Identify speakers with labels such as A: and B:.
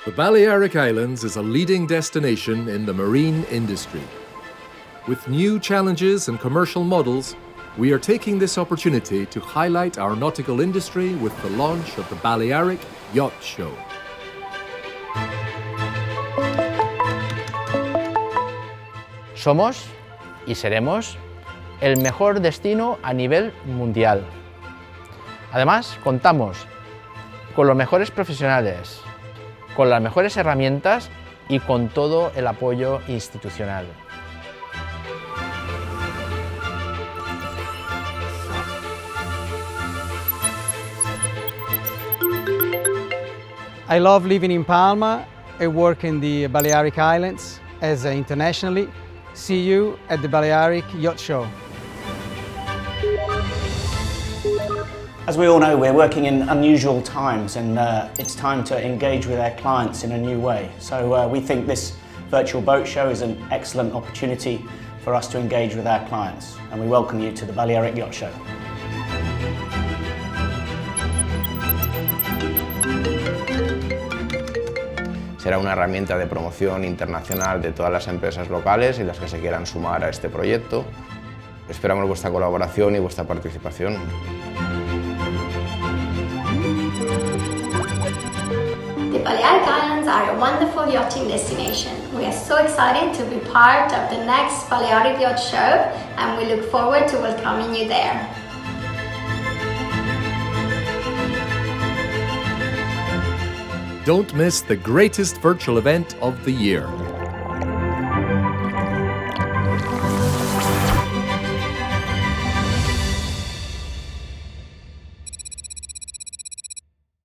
A: The Balearic Islands is a leading destination in the marine industry. With new challenges and commercial models, we are taking this opportunity to highlight our nautical industry with the launch of the Balearic Yacht Show.
B: Somos y seremos el mejor destino a nivel mundial. Además, contamos con los mejores profesionales, con las mejores herramientas y con todo el apoyo institucional.
C: I love living in Palma. I work in the Balearic Islands as internationally. See you at the Balearic Yacht Show.
D: As we all know, we're working in unusual times and it's time to engage with our clients in a new way. So we think this virtual boat show is an excellent opportunity for us to engage with our clients, and we welcome you to the Balearic Yacht Show.
E: Será una herramienta de promoción internacional de todas las empresas locales y las que se quieran sumar a este proyecto. Esperamos vuestra colaboración y vuestra participación.
F: The Balearic Islands are a wonderful yachting destination. We are so excited to be part of the next Balearic Yacht Show, and we look forward to welcoming you there.
A: Don't miss the greatest virtual event of the year.